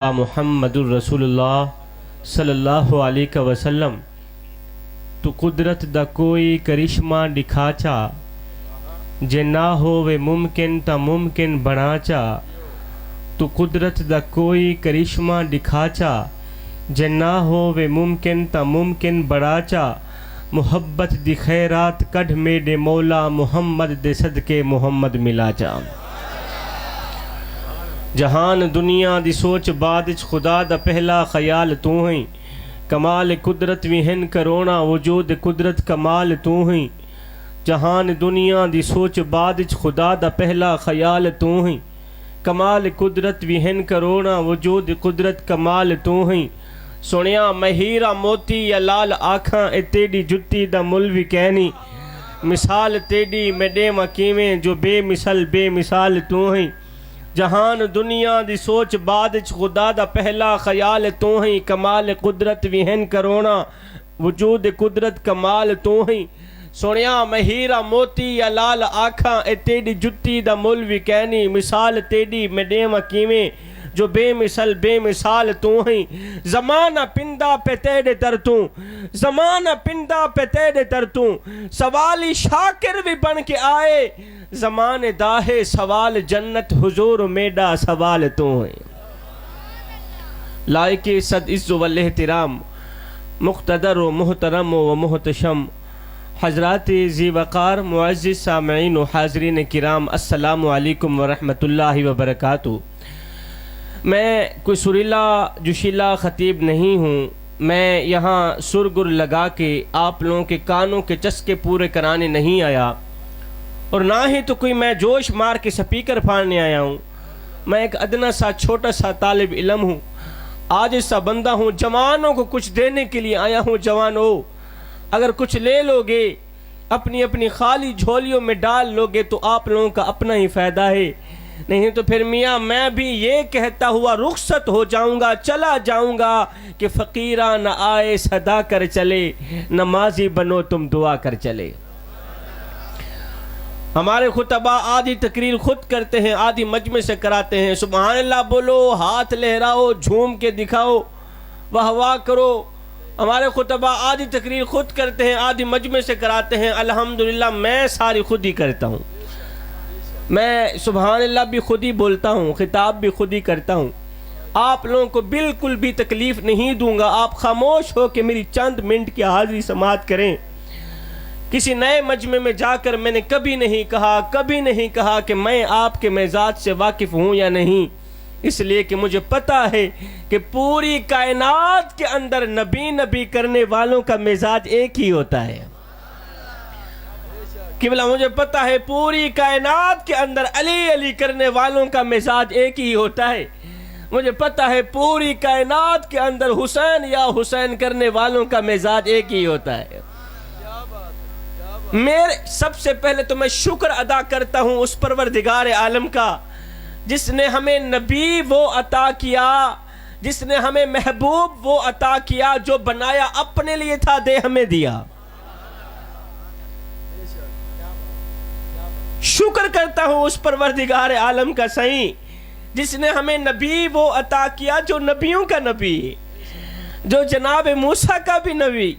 محمد الرسول اللہ صلی اللہ علیہ وسلم تو قدرت دا کوئی کرشمہ دکھاچا جے نہ ہووے ممکن تا ممکن بناچا تو قدرت دا کوئی کرشمہ دکھاچا جے نہ ہووے ممکن تا ممکن بناچا محبت دی خیرات کڈھ میڈے مولا محمد دے صدقے محمد ملاچا جہان دنیا دی سوچ بادچ خدا دا پہلا خیال تو ہیں کمال قدرت وہن کرونا وجود قدرت کمال تو ہیں جہان دنیا دی سوچ بادچ خدا دا پہلا خیال تو ہیں کمال قدرت وہن کرونا وجود قدرت کمال تو ہیں سنیا مہیرہ موتی یا لال آکھاں اے تیڑی جتی دا ملوی کہنی مثال تیڑی میڈے مکیمیں جو بے مثال تو ہیں جہان دنیا دی سوچ بادچ خدا دا پہلا خیال تو ہیں کمال قدرت وہن کرونا وجود قدرت کمال تو ہیں سنیا مہیرہ موتی یا لال آکھاں اے تیڑی جتی دا ملوی کہنی مثال تیڑی میڈے مکیمیں جو بے مثال تو ہیں زمانہ پندہ پہ تیڑے ترتوں زمانہ پندہ پہ تیڑے ترتوں سوالی شاکر بھی بن کے آئے زمان داہے سوال جنت حضور میڈا سوال تو ہیں لائق صد عز و الاحترام مقتدر و محترم و محتشم حضرات ذی وقار معزز سامعین و حاضرین کرام السلام علیکم ورحمۃ اللہ وبرکاتہ میں کوئی سریلا جوشیلا خطیب نہیں ہوں میں یہاں سرگر لگا کے آپ لوگوں کے کانوں کے چسکے پورے کرانے نہیں آیا اور نہ ہی تو کوئی میں جوش مار کے سپیکر پھاڑنے آیا ہوں میں ایک ادنا سا چھوٹا سا طالب علم ہوں آج سا بندہ ہوں جوانوں کو کچھ دینے کے لیے آیا ہوں جوانوں اگر کچھ لے لوگے اپنی خالی جھولیوں میں ڈال لوگے تو آپ لوگوں کا اپنا ہی فائدہ ہے نہیں تو پھر میاں میں بھی یہ کہتا ہوا رخصت ہو جاؤں گا چلا جاؤں گا کہ فقیرہ نہ آئے صدا کر چلے نمازی بنو تم دعا کر چلے ہمارے خطبہ آدھی تقریر خود کرتے ہیں آدھی مجمع سے کراتے ہیں سبحان اللہ بولو ہاتھ لہراؤ جھوم کے دکھاؤ واہ واہ کرو ہمارے خطبہ آدھی تقریر خود کرتے ہیں آدھی مجمع سے کراتے ہیں الحمدللہ میں ساری خود ہی کرتا ہوں میں سبحان اللہ بھی خود ہی بولتا ہوں خطاب بھی خود ہی کرتا ہوں آپ لوگوں کو بالکل بھی تکلیف نہیں دوں گا آپ خاموش ہو کہ میری چند منٹ کی حاضری سماعت کریں کسی نئے مجمع میں جا کر میں نے کبھی نہیں کہا کہ میں آپ کے مزاج سے واقف ہوں یا نہیں اس لیے کہ مجھے پتا ہے کہ پوری کائنات کے اندر نبی کرنے والوں کا مزاج ایک ہی ہوتا ہے قبلہ مجھے پتا ہے پوری کائنات کے اندر علی کرنے والوں کا مزاج ایک ہی ہوتا ہے مجھے پتا ہے پوری کائنات کے اندر حسین کرنے والوں کا مزاج ایک ہی ہوتا ہے میرے سب سے پہلے تو میں شکر ادا کرتا ہوں اس پروردگار عالم کا جس نے ہمیں نبی وہ عطا کیا جس نے ہمیں محبوب وہ عطا کیا جو بنایا اپنے لیے تھا دے ہمیں دیا شکر کرتا ہوں اس پروردگار عالم کا صحیح جس نے ہمیں نبی وہ عطا کیا جو نبیوں کا نبی جو جناب موسیٰ کا بھی نبی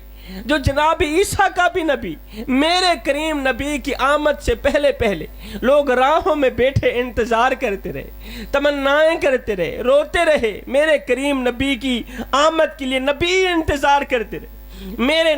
جو جناب عیسیٰ کا بھی نبی میرے کریم نبی کی آمد سے پہلے لوگ راہوں میں بیٹھے انتظار کرتے رہے تمنائیں کرتے رہے روتے رہے میرے کریم نبی کی آمد کے لیے نبی انتظار کرتے رہے میرے